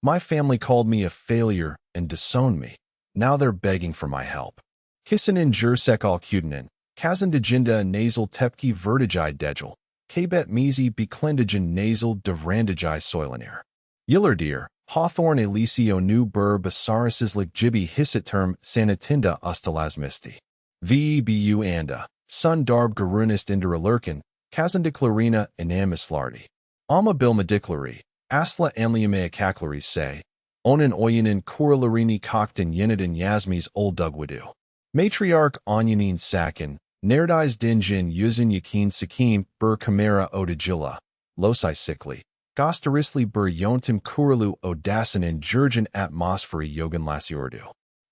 My family called me a failure and disowned me. Now they're begging for my help. Kisinin jursek al kutanin, kazan dejinda nasal tepki vertigi dejal, kabet mizi beklendigen nasal devrandigi soilinir. Yillardir, Hawthorne Elisio nu bur basarasislik jibi hisiterm sanatinda ustalasmisti. Vebu anda, sun darb garunist indiralurkin, kazan declarina enamislardi. Alma bilmadiclari, asla anliamea kaklari say, onan oyanin kuralarini koktan yinidin yasmis old dugwadu. Matriarch onyanin sakin, nerdis dinjin yuzin yakin sakim bur kamera odajilla, losai sikli. Gostarisli bur yontim kuralu odasanin jurgen atmospheri yogan lasiordu.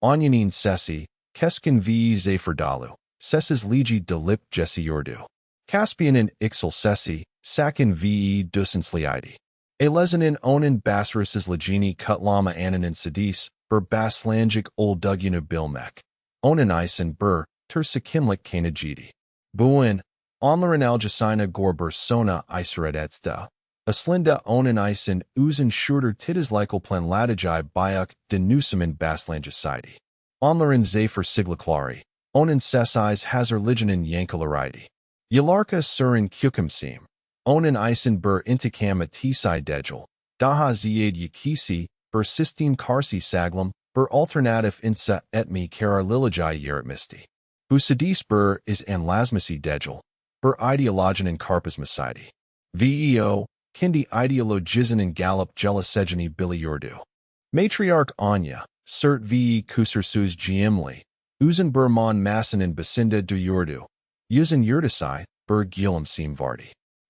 Onyanin sesi, keskin vi zaferdalu, sesis ligi delip jesiordu. Caspianin ixel sesi, sakin vi dusinsliidi. Elezanin onin basarisis legini kutlama ananin sedis, bur baslangic old duguna bilmek. Onin isen bur, tersakimlik kanajidi. Buin, onlarin algesina gorbur sona isaredetsta. Aslinda onin isen uzin shurter titislikel latigi biuk denusimin baslangisidi. Onlarin zafer siglaklari, onin sessis hazar liginin yankalaridi. Yalarka surin kukumsim, onin isen bur intikama tisi dejal, daha ziad yakisi, bur sistine karsi saglum, bur alternatif insa etmi karar liligi yeritmisti. Busadis bur is anlasmasi dejal, bur ideologinin karpasmasidi. Veo, kindi ideologizinin gallup jelasegini biliordu. Matriarch Anya, cert ve kusursus giemli, uzin bur mon masinin basinda du yurdu. Yuzin yurtisai, bur gilam simvardi.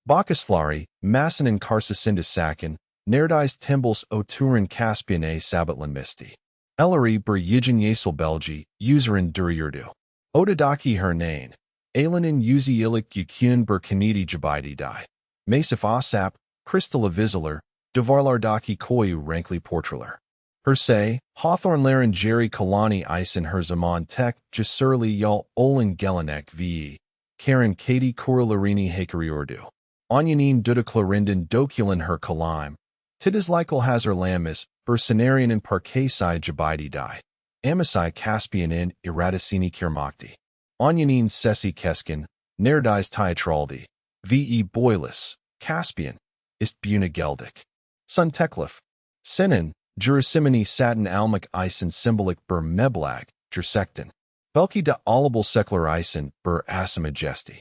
Bakaslari, masinin karsasinda sakin, nerdis timbals oturin caspian a sabatlan misti. Ellery bur yijin yesel belgi, userin duryurdu. Odadaki hernain, alinin yuzi ilik yukun bur kanidi jabidi di. Masif asap, crystala visilar, devarlardaki koyu rankly portraler. Per se, Hawthorne laren Jerry Kalani isen her zaman tek, jasurli yal olin gelinek ve. Karen Katie Kuralarini Hakariordu. Onyanin Dudaclorindin Dokulin her Kalaim. Tidislikel Hazar Lamis, Bursanarian in Parkasai Jabidi Di. Amisai Caspian in Iradicini Kirmakti. Onyanin Sesi Keskin, Nerdis Tiatraldi. Ve Boilis, Caspian, Istbuna Geldik. Sun Teklif. Sinin, Jurasimini Satin Almik Isen Symbolic Bur Meblag, Jursectin. Belki da Alable Seklar Isen Bur Asimajesti.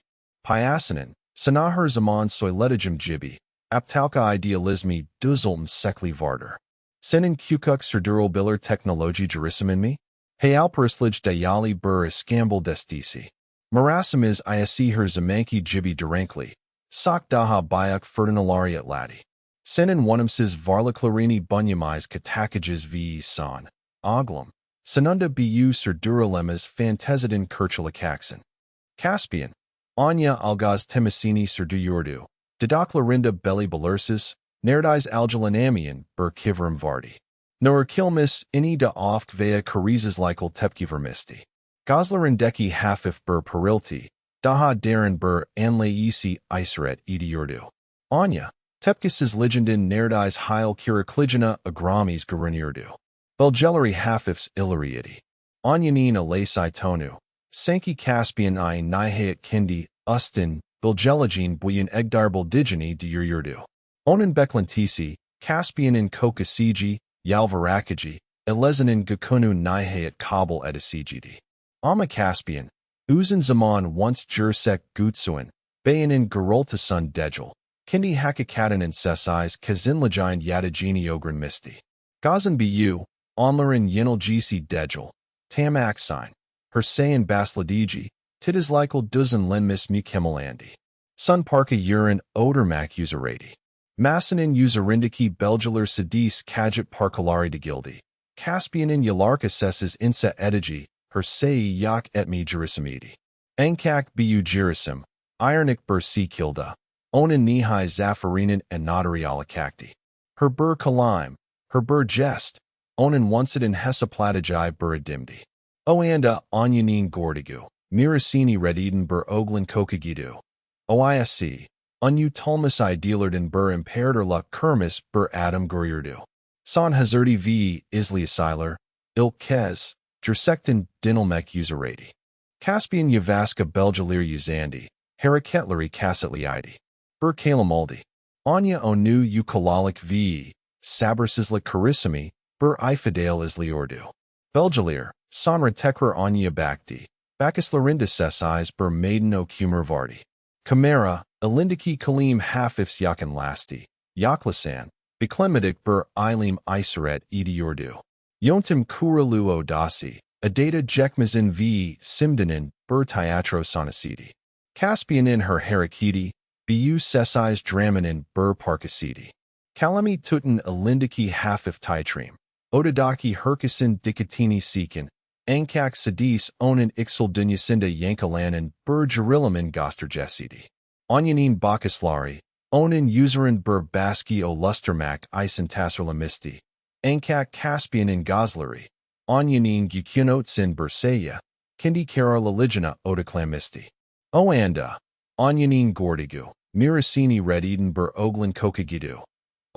Piasinin, Sanahar Zaman Soiletigim Jibi, Aptalka Idealismi Duzulm Sekli Varder. Senin Kukuk Serdural Biller Technology Jurisiminmi? Hey Alperislig Dayali Bur Iskambul Destisi. Marasimiz Iasi her Zamanki Jibi Durankli. Sak Daha Bayuk Ferdinalari at Ladi. Senin Wanamsiz Varlaclarini Bunyamiz Katakages ve San. Oglam. Sanunda Bu Serduralemas Fantezidin Kirchilakaksin. Caspian. Anya Algaz Temasini Serduyurdu. Didaklarinda Belli Belersis. Nerdis Algelanamian Bur Kivram Vardi. Nor Kilmis Ini da Ofk Vea Karizas Likel Tepki Vermisti. Goslerin Deki Hafif Bur Perilti. Daha Darren Bur Anlaisi Iseret Idiurdu. Anya. Tepkisis Legendin Nerdis Heil Kirikligina Agramis Garunirdu. Belgelari Hafifs Ilariidi. Onyanin Alasai Tonu. Sanki Caspian I Nihayat Kindi, Ustin, Bilgelagine Buyan Egdarbal Digini Diurdu. Onan Beklantisi, Caspian in Kokasiji, Yalvarakaji, Elezanin Gakunu Nihayat Kabul Edisigidi. Ama Caspian, Uzan Zaman once Jursek Gutsuin, Bayanin Geroltasun Dejal, Kindi Hakakatanin Sesais Kazinlagine Yadagini Ogrin Misti. Gazan Bu, Onlarin Yinalgisi Dejal, Tamak Sign, Hersayan Basladiji, Tidislikel Duzan Lenmis Mukemilandi. Sun Parka Urin Odermak Userati. Masinin Userindiki Belgelar Sedis Kajit Parkalari de Gildi. Caspianin Yalarka Sesses Insa Edigi, Hersei Yak Etmi Jerisimidi. Enkak Bu Jerisim, Ironik Bur Si Kilda. Onan Nihai Zafarinin and Notary Alakakti. Her Bur Kalaim, her Bur Jest. Onan Onsidin Hessa Platigi Buradimdi. Oanda Onyanin Gordigu, Mirasini Rediden Bur Oglin Kokagidu. Oisi, Unutulmus Idealerdin Bur Imperator La Kermis Bur Adam Guryurdu. Son Hazardi v. Isliasiler, Ilk Kez, Jersektan Dinilmek Userati. Caspian Yavaska Belgelir Uzandi, Haraketleri Kassetliidi. Bur Kalamaldi. Anya Onu Ukalalik v. Sabersislik Karissimi, Bur Ifidale Isliordu. Belgelir, Sonra Tekrar Anya Bakti, Bakis Lorinda Sesais Bur Maiden O Kumer Vardi. Kamara, Elindiki Kalim Hafifs Yakan Lasti, Yaklasan, Beklemidik Bur Ilim Iseret Ediordu. Yontim Kuralu Odasi, Adata Jekmazin v. Simdanin, Bur Teatro Sonacidi. Caspian in her Harakidi, Bu Sesais Dramanin Bur Parkasidi. Kalami Tutin Elindiki Hafif Titrim, Odadaki Herkasin Dikatini Seekin, Ankak Sadis Onan Ixel Dunyasinda Yankalanan Bur Jerilaman Gosterjesidi. Onyanin Bakislari, Onan Userin Bur Baski O Lustermak Isen Tasserlamisti. Ankak Caspian in Gosleri, Onyanin Gukunotsin Bursaya, Kindi Karar Laligina Odaklamisti. Oanda, Onyanin Gordigu, Mirasini Rediden Bur Oglin Kokagidu.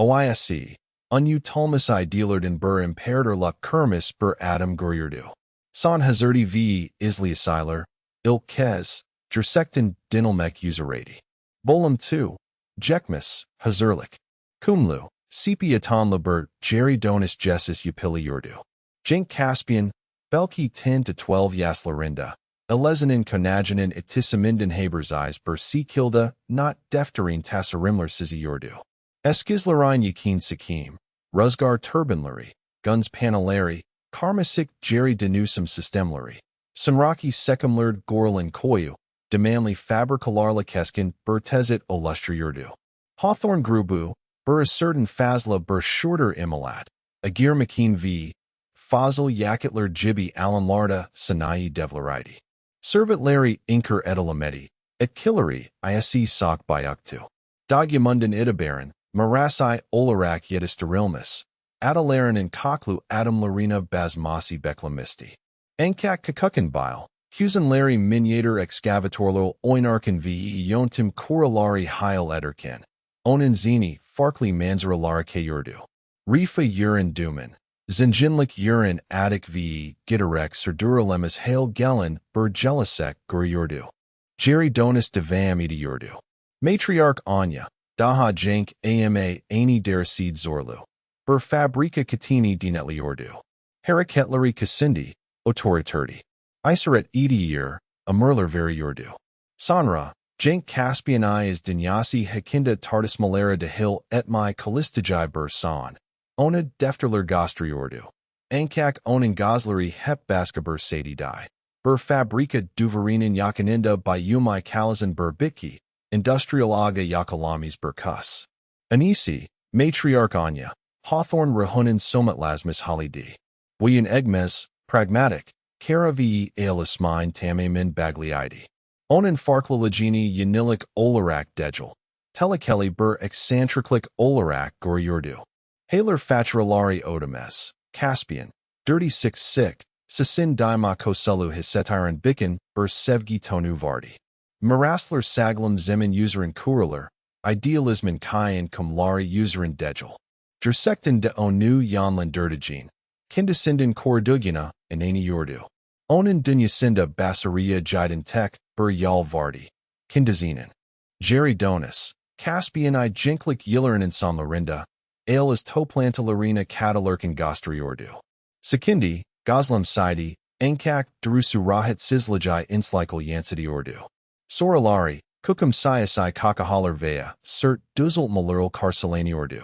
Oiasi, Unyu Tulmasai Dealerden Bur Imperator Luk Kermis Bur Adam Guryurdu. Son Hazardi v. Isliasiler, Ilk Kez, Jersektan Dinilmek Userati. Bolam 2, Jekmis, Hazurlik. Kumlu, Sipi Atan Labert, Jerry Donis Jessis Upili Yurdu. Jink Caspian, Belki 10 to 12 Yaslorinda, Elezanin Konaginin Itisimindan Haberzais Bur Sikilda, not Defterin Tassarimler Sizi Yurdu. Eskizlarine Yakin Sakim, Rusgar Turbanlari, Guns Panalari, Karmasik Jerry Denusum Systemlari, Sunraki Sekumlerd Gorlin Koyu, Demanli Fabrikalarla Keskin Burtezit Olustri Yurdu. Hawthorne Grubu, Bur Certain Fazla Bur Shorter Imalat, Agir Makin v. Fazl Yakitler Jibi Alan Larda Sanayi Devlaridi. Servat Larry Inker Edelamedi, Et Killary ISE Sok Bayuktu. Dagyamundan Idabaran, Marasai Olarak Yedisterilmus, Adalaran and Kaklu Adam Larina Basmasi Beklamisti. Enkak Kakukanbile, Husen Larry Miniator Excavatorlo Oinarkan ve Yontim Koralari Heil Ederkin. Onan Zini, Farkli Manzara Lara Kayurdu. Rifa Urin Duman, Zinjinlik Urin Attic ve Gitarek Serduralemis Hail Gelen Bur Jelisek Guryurdu. Jerry Donis Devam Edi Yurdu. Matriarch Anya, Daha Jank Ama Ani Der Seed Zorlu. Bur Fabrika Katini Dinetli Urdu. Haraketleri Kasindi, Autoriturdi. Iseret Ediir, Amerler Veri Urdu. Sanra, Jank Caspian I is Dinyasi Hakinda Tardis Malera de Hill Etmai Kalistijai Bur San. Onad Defterler Gostri Urdu. Ankak Onan Gosleri Hep Baskabur Sadi Dai. Bur Fabrika Duvarinin Yakaninda by Umai Kalazan Bur Biki. Industrial Aga Yakalamis Burkus. Anisi, Matriarch Anya, Hawthorne Rahunin Somat Lasmus Halidi. William Egmes, Pragmatic, Kara ve Aelis Mine Tamamin Bagliidi. Onan Farklalagini Yanilik Olarak Dejel. Telekeli Bur Eccentriclik Olarak Goryurdu. Haler Fatralari Odames, Caspian, Dirty 6 Sik, Sasin Daima Koselu Hisetiran Bikin Bur Sevgi Tonu Vardi. Marasler Saglam Zemin Userin Kuraler, Idealisman Kayan Kumlari Userin Dejel. Jersektan de Onu Yanlan Dirtigine, Kindasindin Koradugina, Inani Yurdu. Onan Dunyasinda Basaria Jiden Tek, Bur Yal Vardi. Kindazinin. Jerry Donis, Caspian I Jinklik Yilerin in San Lorinda, Ale is Toplanta Larina Catalurkan Gostri Urdu. Sakindi, Goslam Saidi, Enkak Darusu Rahat Sislajai Inslikal Yansidi Urdu. Soralari, Kukum Sayasai Kakahalar Vea, Cert Duzult Malurl Karsalani Urdu.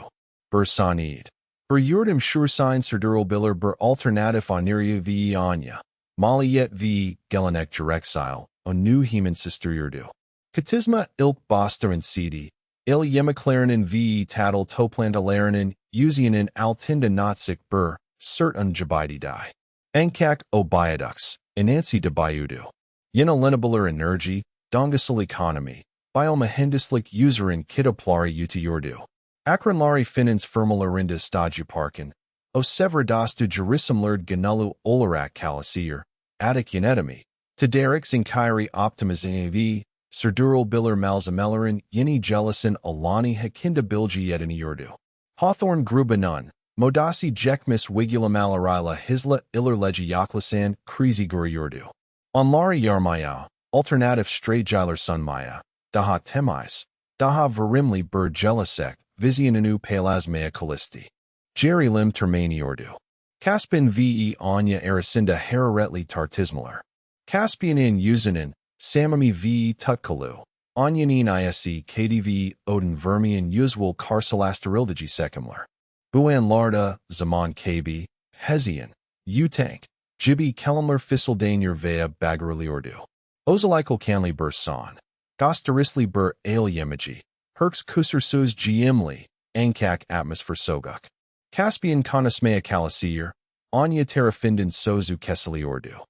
Bur Sanid. Bur Yurdim Shursign Serdural Biller Bur Alternatif Oniria ve Anya. Maliyet v. Gelenek Jerexile, Onu Heman Sister Urdu. Katisma Ilk Boster Sidi, Il Yemaclaranin v. Tattle Toplandalaranin, Usianin Altinda Notsik Bur, Cert Unjabaidi Dai. Enkak Obiadux, Inansi de Bayudu. Yinalinabular Energy, Dongasil Economy, Biomahendislik Userin Kitaplari Uti Urdu. Akranlari Finans Firmalarinda Stajuparkin, O Severadostu Jerusalem Ganulu Olarak Kalasir, Attic Yanetami, Tadarik Zinkairi Optimizing v. Serdural Biller Malzamelarin Yini Jellison Alani Hakinda Bilgi Yedini Urdu. Hawthorne Grubanun, Modasi Jekmis Wigula Malarila Hisla Ilerleji Yaklasan Krizi Guriyurdu. Onlari Yarmayao, Alternative Straitgiler Sunmaya, Daha Temais, Daha Verimli Bur Jelasek, Viziananu Palazmaya Kalisti. Jerry Lim Termani Urdu. Caspian ve Anya Arasinda Hararetli Tartismalar. Caspian in Uzanin, Samami ve Tutkalu. Anyanin ise KDV Odin Vermian Usual Karsalastarildigi Sekimlar. Buan Larda, Zaman KB, Hezian, Utank, Jibi Kelimler Fisseldaner Vea Bagaruli Urdu. Ozalikal Kanli Bur San. Gostarisli Bur Ale Yemaji, Herks Kusersuz Gimli, Ankak Atmosfer Soguk. Caspian Konasmea Kalasir, Anya Terrafindan Sozu Kesali Urdu.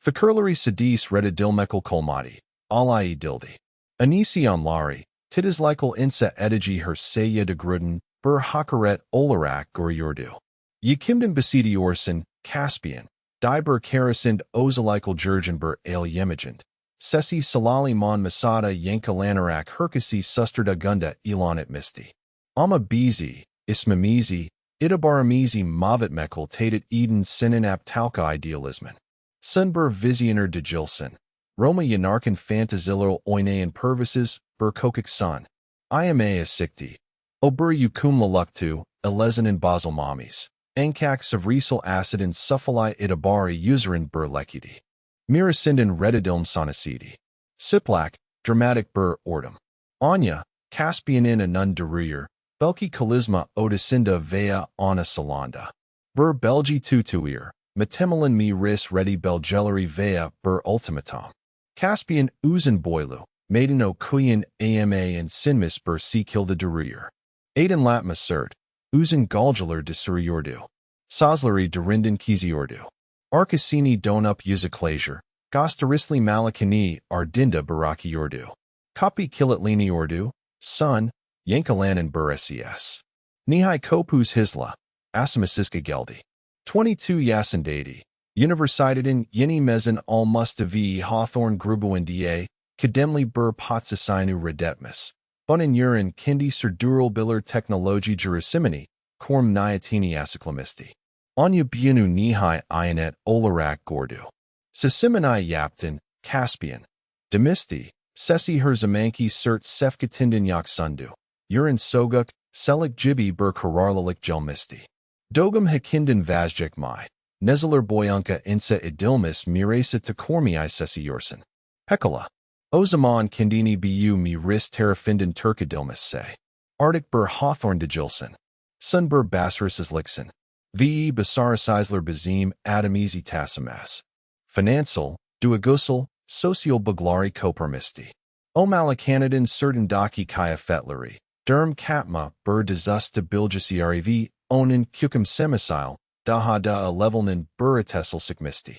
Fakurlari Sadis Reda Dilmekal Kolmati, Alai Dildi. Anisi Onlari, Tidislikal Insa Edigi Her Saya de Gruden, Bur Hakaret Olarak Guriyurdu. Yakimdan Basidi Orson, Caspian, Diber Karasind Ozalikal Jurgenbur Ale Yemagent. Sesi Salali Mon Masada Yankalanarak Herkasi Susterda Gunda Elanit Misti. Ama Bizi, Ismamizi, Itabaramizi Mavat Mekal Tatit Eden Sininap Talka Idealisman. Sunbur Vizianer de Gilson. Roma Yanarkan Fantazilal Oinean Pervises, Bur Kokik Sun. Ima Asikti. Obur Yukum Laluktu, Elezanin Basel Mamis. Ankak Savrisal Acid and Suffali Itabari Userin Bur Lekidi. Mirasindan Redidilm Sonacidi. Siplak, Dramatic Bur Ordum. Anya, Caspian in Anun Deruyur, Belki Kalisma Odacinda Vea Ana Salanda. Bur Belgi Tutuir, Matemelin mi ris ready Belgelari Vea Bur Ultimatum. Caspian Uzan Boilu, Maiden o Kuyan Ama and Sinmis Bur Si Kilda Deruyur. Aiden Latma Sert, Uzan Galgelar de Suriurdu. Sazlari Derindan Kiziurdu. Arkasini Donup Uzaklazur, Gostarisli Malakani Ardinda Baraki Urdu. Kapi Kilatlini Urdu, Sun, Yankalanan Bur Ses. Nihai Kopus Hisla, Asamasiska Geldi. 22 Yasindadi, Universitatin Yini Mezan Al Mustavi Hawthorne Grubuin Da, Kademli Bur Potsasainu Redetmus. Bunin Urin Kindi Serdural Biller Technology Jurasimini, Korm Nyatini Asiklamisti. Anya Bunu Nihai Ionet Olarak Gordu. Sasimanai Yaptin, Caspian. Demisti, Sesi Herzamanki Cert Sefkatindan Yaksundu. Urin Soguk, Selik Jibi Bur Kararlalik Jelmisti. Dogum Hakindan Vazjek Mai. Nezeler Boyanka Insa Idilmis Miresa Takormi Sesi Yursen. Hekala. Ozaman Kindini Bu Mi Ris Terrafindan Turkadilmis Se. Arctic Bur Hawthorne de Gilson. Sunbur Bassaris Lixen. Ve Basaraseisler Bazim Adamizi Tassamas. Financial, Duagusal, Social Buglari Kopermisti. O Malakanadan Certandaki Kaya Fetleri. Derm Katma, Bur Dezusta Bilgisiariv, Onan Kukum Semisile, Daha da Levelnan Buratesel Sikmisti.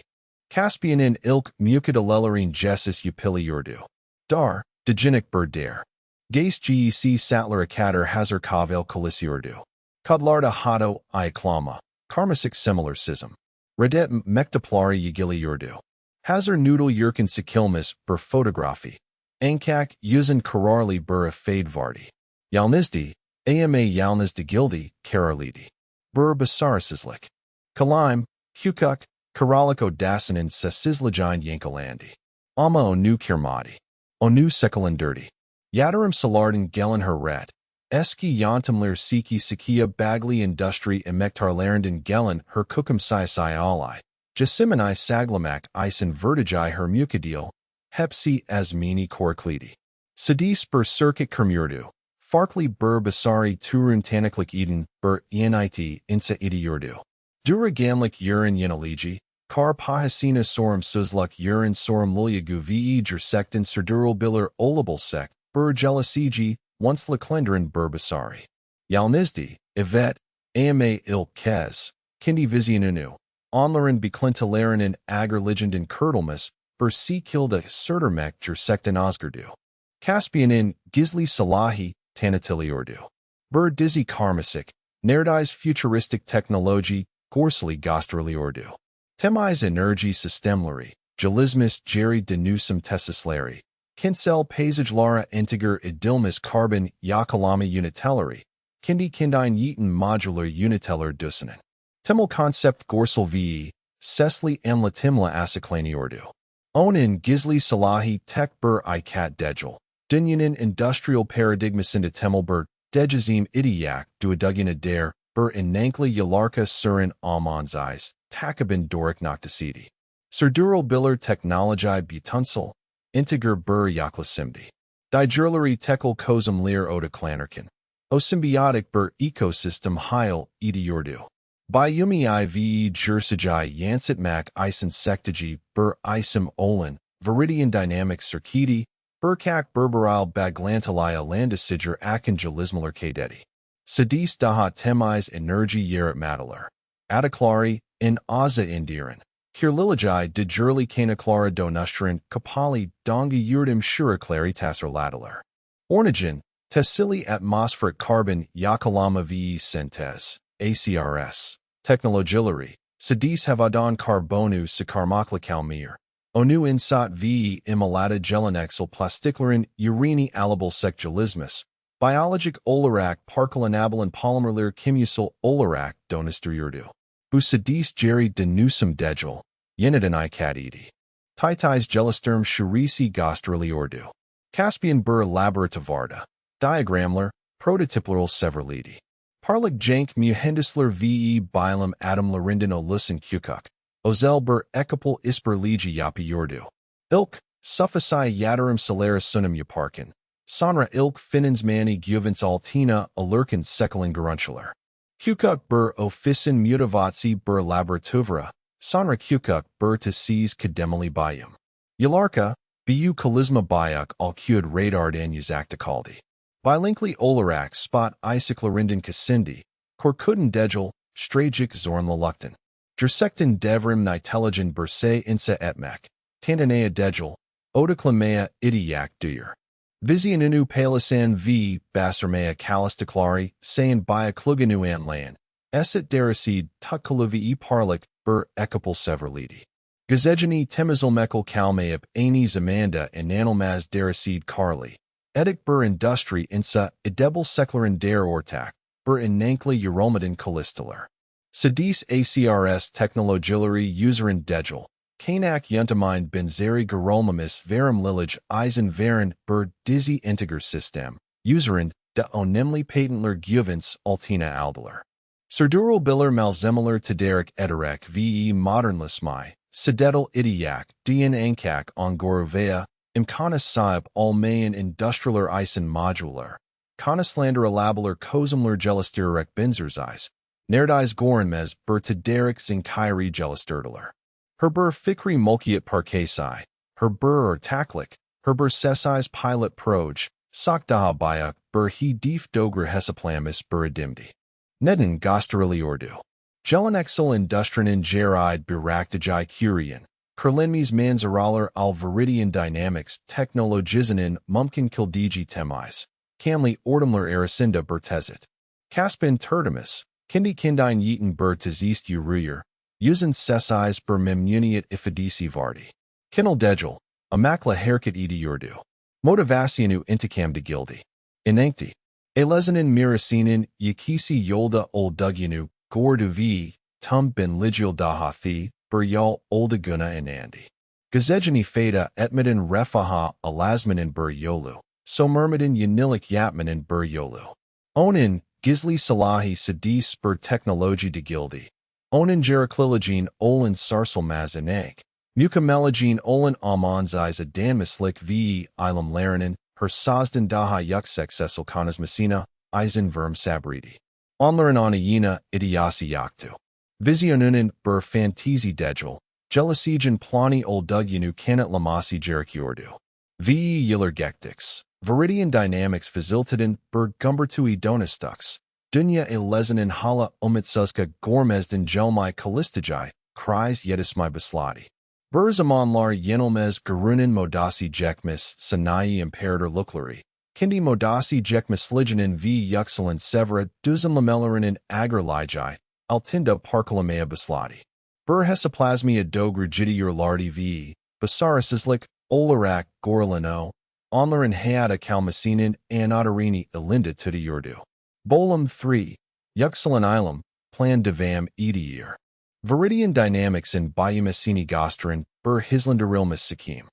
Caspianin Ilk Mukadalelarine Jessis Upili Urdu. Dar, Dejinik Bur Dare. Gais Gec Sattler Akader Hazar Kavel Kalisi Urdu. Kudlarda Hado, Iaklama, Karmasik Similar Sism. Redet Mektaplari Yigili Urdu. Hazar Noodle Yurkin Sikilmis, Bur Photography. Ankak, Yuzan Kararli Bur Fade Vardi. Yalnizdi, Ama Yalniz de Gildi, Kararlidi. Bur Basarasizlik. Kalaim, Hukuk, Karaliko Dasanin Sesizlajine Yankalandi. Ama Onu Kirmadi. Onu Sekalandirdi. Yadarim Salardin Gelen Heret. Eski Yantamlir Siki Sikia Bagli Industri Emektarlarenden Gelen Her Kukum Sai Ali. Jasimanai Saglamak Isen Vertigi Her Mukadil. Hepsi Asmini Korklidi. Sadis Bur Circuit Kermurdu. Farkli Bur Basari Turun Taniklik Eden Bur Yeniti Insa Idi Urdu. Dura Ganlik Urin Yenaliji. Kar Pahasina Sorum Suzluk Urin Sorum Lulyagu Ve Jersektan Serdural Biller Olable Sek. Bur Jelasiji. Once Laklendrin Bur Basari. Yalnizdi, Yvette, Ama Il Kez, Kindi Vizianunu. Onlarin Beklintalarin Agar Legenden Kurtlemus, Bur Si Kilda Sertermek Jersektan Osgardu. Caspianin Gizli Salahi, Tanatili Urdu. Bur Dizzy Karmasik, Nerdais Futuristic Technology, Gorsali Gostrali Urdu. Temais Energy Systemlari, Jalismus Jerry Denusum Tessislari. Kinsel Paisage Lara Integer Idilmis Carbon Yakalama Unitellary, Kindi Kindine Yeaton Modular Uniteller Dusinen. Timel Concept Gorsal VE, Sesli Emla Timla Asiklani Ordu. Onin Gizli Salahi Tek Bur Ikat Dejal. Dinyanin Industrial Paradigmas into Temelbur, Dejazim Idiyak, Duadugina Dare, Bur in Nankli Yalarka Surin Almonds Eyes, Takabin Doric Nocticidi. Surdural Biller Technologi Butunsel, Integer Bur Yaklasimdi. Dijurlary Tekel Kozum Lear Oda Clanarkin. O symbiotic Bur Ecosystem Heil Ediurdu. Biumi Ive Jursajai Yansit Mac Isen Bur Isim Olin, Viridian Dynamics Circidi, Burkak Berberile Baglantalaya Landesiger Akangelismaler Kadeti. Sadis Daha Temais Energy Yerat Madalar. Adaklari, in Aza Indiran. Kirlilajai de Jurli Kanaklara Donustrin, Kapali, Dongi Yurdim Shuraklari Tasser Ladalar. Ornigin, Tessili Atmospheric Carbon, Yakalama Ve Sentes, ACRS. Technologillary, Sadis Havadon Carbonu Sikarmaklakalmir. Onu Insat Ve Imalata Gelinexal Plasticlarin Urini Alabal Sectulismus. Biologic Olarak Parkalanabalin Polymerlir Kimusil Olarak Donistururdu. Busadis Jerry Denusum Dejal, Yenidan Ikadidi. Titais Gelisterm Shurisi Gostrali Ordu. Caspian Bur Laboratovarda. Diagramler, Prototypal Severlidi. Parlik Jank Muhendisler Ve Bilum Adam Larindin Olusin Kukuk. Ozelber Ekapel Isper Ligi Yapi Yordu. Ilk, Suffasai Yadarum Solaris Sunum Yaparkin. Sonra Ilk Finins Mani Guvins Altina Alurkin Sekelin Garunchular. Kukuk Bur Officin Mutavatsi Bur Laboratovra. Sonra Kukuk Bur Tassis Kademali Bayum. Yalarka, Bu Kalisma Bayuk Al Kud Radard and Yazaktakaldi. Bilinkly Olarak Spot Isiclarindin Kasindi. Korkudin Dejal, Strajic Zorn Laluktan. Jersectin Devrim Nitelligin Burse Insa Etmek. Tandanea Dejal, Odaclamea Idiyak Duyer. Vizianunu Palisan V. Basarmea Calistaklari, Sayan Bia Kluganu Antlan. Esset Darasid Tukkalavi Parlik, Bur Ekapel Severlidi. Gazejani Temazilmekal Kalmaip Aini Zamanda and Nanelmaz Darasid Karli. Edik Bur Industri Insa Edebel Seklerin Dare Ortak, Bur in Nankli Urolmadin Kalistalar. Sadis ACRS Technologillary Userin Dejal. Kanak Yuntamine Benzeri Garolmamis Verum Lilij Eisen Varen Bur Dizzy Integer System. Userin de Onimli Patentler Guvins Altina Aldalar. Surdural Biller Malzemiler Taderic Ederek Ve Modernlismai. Sedetal Idiak Dien Ankak Ongorovea. Imkanis Saib Almayan Industrialer Eisen Modular. Konislander Elabeler Kozumler Gelistirek Binzerzais. Nerdis Gorenmez Bur Taderic Zinkairi Gelisturdaler. Herbur Fikri Mulkiat Parkesai. Herbur or Taklik. Herbur Sesais Pilot Proj. Sakdaha Bayak Bur He Deef Dogra Hesaplamis Buradimdi. Nedin Gosterili Ordu. Gelinexil Industrinin Geride Biraktijai Curian. Kerlinmes Manzaraler Al Viridian Dynamics Technologizinin Mumkin Kildiji Temais. Camli Ordumler Aracinda Bertezit. Caspin Tertimus. Kindi Kindine Yeaton Bur Tazist Uruyer. Usin Sesais Bur Memmuniat Ifadisi Vardi. Kinnel Dejal. Amakla Hairkat Edi Urdu. Motivasianu Intikam de Gildi. Inankti. Elezinin Mirasinin Yakisi Yolda Ol Dugyanu. Gordu V. Tum Ben Ligil Dahathi. Buryal Oldaguna and Andy. Gazejani Feda Etmidin Refaha Alasmanin Bur Yolu. Somermadin Yanilik Yapmanin Bur Yolu. Onin Gizli Salahi Sadis Bur Technology de Gildi. Onin Jeraklilagine Olin Sarsal Mazanek. Mucamelagine Olin Amonzais a Danmislik Ve Ilam Larinin. Her Sazdan Daha Yuksek Cecil Kanas Messina. Eisen Verm Sabridi. Onlarin Anayina Idiasi Yaktu. Vizionunin Bur Fantizi Dejal. Jelasijan Plani Oldugyanu Kanat Lamasi Jerikurdu. Ve Yiller Gektix. Viridian Dynamics Faziltidin Bur Gumbertui Donistux. Dunya Elezanin Hala Omitsuzka Gormezdin Jelmai Kalistijai. Krais Yedismai Bisladi. Burzamonlar Yenelmez Garunin Modasi Jekmis Sanayi Imperator Luklari. Kindi Modasi Jekmis Liginin V Yuxelin Severa Duzin Lamellarinin Agrelijai. Altinda Parkalamea Bisladi. Bur Hesaplasmia Dogru Gidiur Lardi V. Basarasislik, Olarak, Gorlano, Onlarin Hayata Kalmasinin, Anatarini, Elinda Tudi Urdu. Bolum 3. Yuxalan Ilum, Plan Devam Edier. Viridian Dynamics in Biomessini Gostrin, Bur Hislanderilmus Sikim.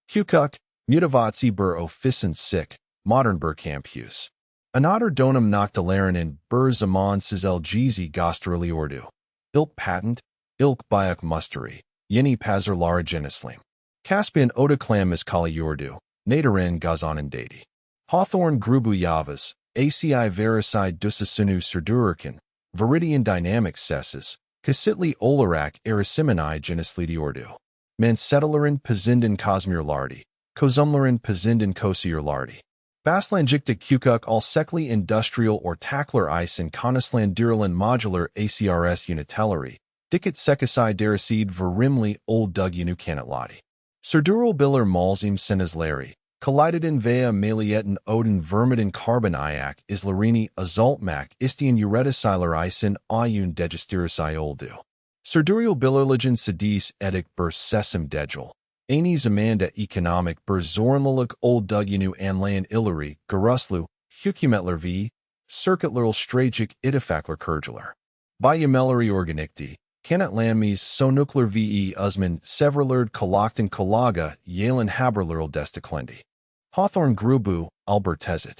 Kukuk, Mutavatsi Bur Offisan Sik, Modern Bur Campus. Another Donum Noctalarin in Bur Zaman Sizel Gizi Gosterili Ordu. Ilk Patent, Ilk Biok Musteri, Yeni Pazar Lara Genislim. Caspian Odaklam Miskali Yordu, Nadarin Gazanan Dadi. Hawthorne Grubu Yavas, ACI Verisi Dusasunu Surdurkin, Viridian Dynamics Sesses, Kasitli Olarak Erisimini Genislidi Ordu. Mansetalarin Pazindan Cosmir Lardi, Kozumlarin Pazindan Kosier Lardi. Baslanjikta Kukuk All Sekli Industrial or Tackler Ice and Conisland Dirlin Modular ACRS Unitellary, Dikit Sekasai Darasid Verimli Old Dug Unukanat Surdural Biller Malzim Seneslari, Collided Vea Malietin Odin Vermidin Carbon Iac Islarini Azaltmak Istian Uretisilar Isin Ayun Degistirisi Oldu. Surdurial Billerligen Sedis Edik Bur Sesam Degel. Anis Amanda Economic Bur Zornlalik Old Duginu Anlayan Illeri, Garuslu, Hukumetler V, Circuitlerl Stragic Idifakler Kurgeler. Biomelary Organicti, Kanat Lamis Sonukler VE Usman Severlerd Koloktan Kolaga, Yalen Haberlerl Destiklendi. Hawthorne Grubu, Albert Tezet.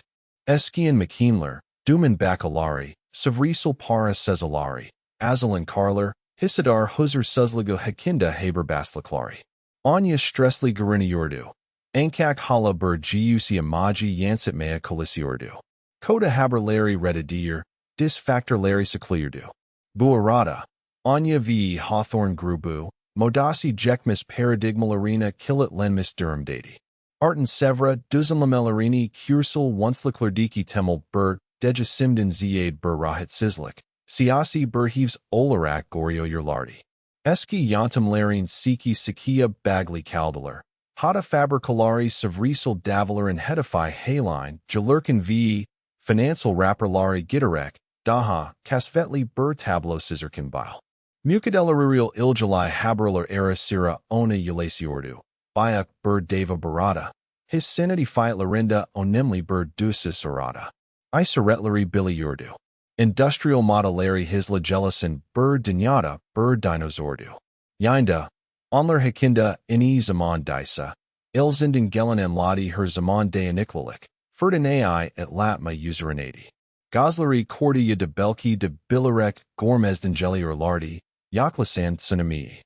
Eskian McKeenler, Duman Bakalari, Savrisal Para Cezalari, Azalan Karler, Hisadar Huzur Suzligo Hekinda Haber Baslaklari. Anya Stresli Garini Yordu. Ankak Hala Bur Giusi Amaji Yansit Mea Kolisi Yordu. Koda Haber Larry Redidir, Dis Factor Larry Seclirdu. Buarada. Anya V. Hawthorne Grubu, Modasi Jekmis Paradigmal Arena Killit Lenmis Durham Dadi. Arten Sevra, Duzamlamelarini Kursal Onslaklardiki Temel Bur, Dejasimdan Ziade Bur Rahit Sizlik, Siasi Burheaves Olarak Gorio Yurlardi. Eski Yantam Larine Siki Sikia Bagli Caldalar, Hata Faber Kalari Savrisal Davalar and Hedify Haline, Jalurkin V. Financial Rapper Lari Gitarek, Daha, Kasvetli Bur Tablo Scissorkin Bile. Mukadelarurial Iljalai Haberler Era Sira Ona Ulasiordu, Bayak Bur Deva Barada, His Sanity Fiat Larinda Onimli Bur Dusis Orada. Isoretleri Billy Yordu. Industrial Modellari Hisla Jellison Bur Dinyata Bur Dinozordu. Yinda, Onler Hakinda Ini Zaman Disa, Ilzinden Gelanan Ladi Her Zaman Dayaniklik, Ferdinai at Latma Userenadi. Gosleri Cordia de Belki de Bilarek Gormesden Jelly or Lardi, Yaklasan Tsunami.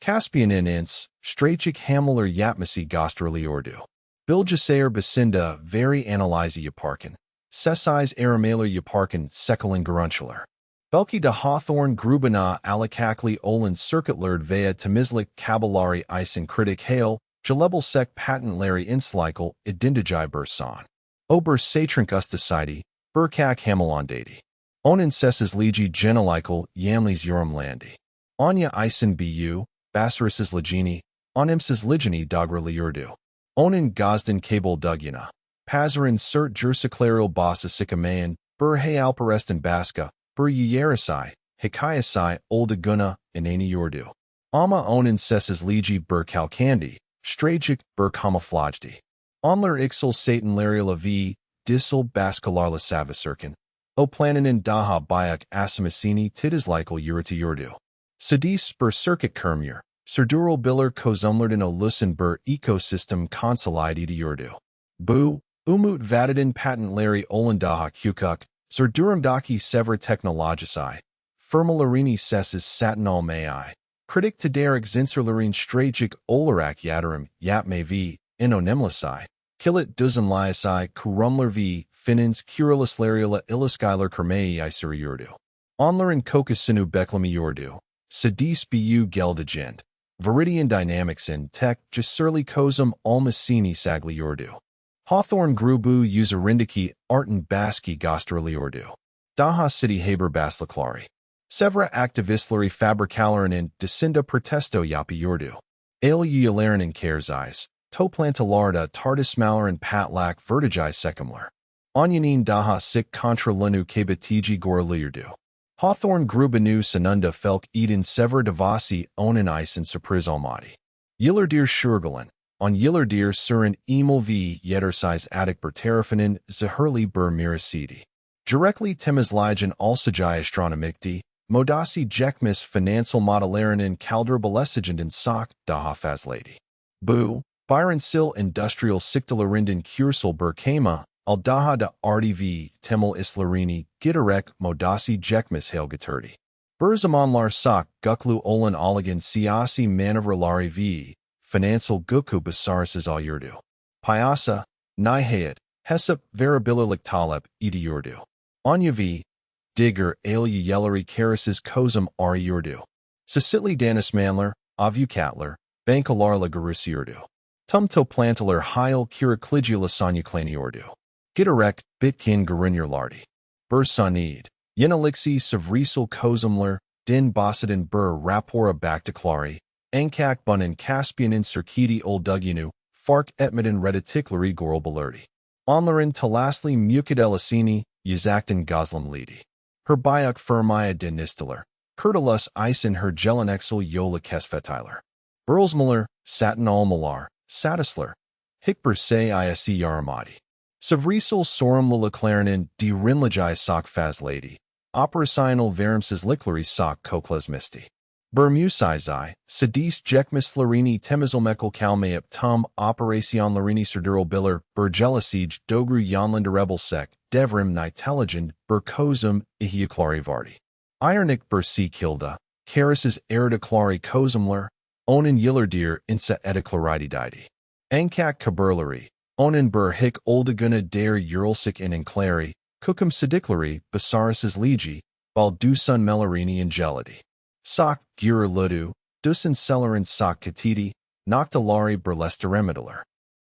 Caspian Inins, Strachik Hameler Yatmasi Gosterli Ordu. Biljasayer Basinda Very Analyze Yaparkin. Sesais Aramaler Yaparkin Sekelin Garunchular. Belki de Hawthorne Grubana Alikakli Olin Circuitlerd Vea Temizlik Kabulari Isen Critic Hale, Jalebel Sek Patent Larry Inslikel Idindajai Bursan. Ober Satrink Ustasidi, Burkak Hamelondadi. Onin Sesses Legi Genelikel Yamlis Urum Landi. Anya Isen Bu, Basarises Legini, Onimses Ligini Dogra Liurdu. Onin Gazdan Cable Duguna. Pazarin Cert Jursiclaril Basa Sikamayan, Bur He Alparestan Baska, Bur Yerisai, Hikayasai, Oldaguna, Inani Yordu. Ama Onin Sesses Legi Bur Kalkandi, Stragic Bur Camouflagedi. Onler Ixel Satan Lariala V, Dissel Baskalarla Savasirkin. O Planinin Daha Bayak Asimasini Tidislikel Urita Yordu. Sadis Bur Circuit Kermur, Surdural Biller Kozumlerden O Lussen Bur Ecosystem Consolide Yordu. Bu, Umut Vadadin Patent Larry Olendaha Kukuk, Zerduramdaki Sever Technologisai, Firmalarini Sesses Satinol Mai, Critic to Derek Zinserlarine Stragic Olarak Yadarim, Yapme V, Inonimlasai, Killit Duzenliasai, Kurumler V, Finins Curulus Lariala Illiskyler Kermei Isuri Yurdu. Onlerin Kokasinu Beklami Yurdu, Sadis Bu Geldagend, Viridian Dynamics in Tech, Jasurli Kozum Almasini Sagli Yurdu. Hawthorne Grubu Userindiki Arten Baski Gosterli Ordu. Daha City Haber Baslaklari. Sevra Activistlari Fabricalarin in Decinda Protesto Yapi Yordu. Ale Yularin in Careseyes. Toplantalarda Tardismalerin Patlak Vertigi Sekimler. Onyanin Daha Sik Contra Lunu Kabatiji Gorlirdu. Hawthorne Grubanu Sanunda Felk Eden Sever Devasi Onan Isen Surprise Almadi. Yilardir Shurgalin. On Yilardir Surin Emil V. Yettersize Attic Berterafinin Zaherli Bur Mirasidi. Directly temizligen alsajai astronomikti, modasi jekmis financial modelarin kaldra balesigen sok, dahafaz lady. Bu, Byron Sil industrial siktalarinden kursal burkama, aldaha da rdv, temel islarini, gitarek, modasi jekmis hailgaturdi. Burzamonlar sok, guklu olan olagan siasi manavralari v, financial guku basarises al yurdu. Payasa, nihayat, hesap variabililik talep, edi yurdu. Anya v. Digger alia yellery karasis kozum ari yurdu. Sicily danis manler, avu katler, bankalarla garusi yurdu. Tumto plantalar heil kirikligula sanyuklani yurdu. Gitarek, bitkin garunyar lardi. Bursanid. Yenelixi savrisal kozumler, din basadin bur rapora baktaklari, enkak bunin caspianin cirkidi olduginu, fark etmidin reditiklari goral balerdi. Onlarin talasli mukadelasini, yazaktin goslam lidi. Her bayuk firmaya dinistaler, kurtalus isen her gelinexel yola kesfetiler. Burlsmuller, satin almalar, satisler, hikber se isi yaramadi. Savrisal sorum lilaclarinin di rinlajai sok faz lady. Operasinal verimses liklari sok kokles misti. Bermusizai, sedis jekmis larini temizalmekal kalmayip tum operacion larini serdural biller, bergelasij dogru yonlander rebel sec, devrim nitelligent, berkozum ihiaklari vardi. Ironik bersi kilda, karasis eridaklari kozumler, onin yillerdir insa ediclaridi didi. Ankak kaburlari, onin ber hic oldaguna dare uralsik in clari, kukum sediklari, basarisis legi, baldusun melarini and gelidi. Sok gira ludu, dusin celerin sok katidi, noctalari burlesteremidler.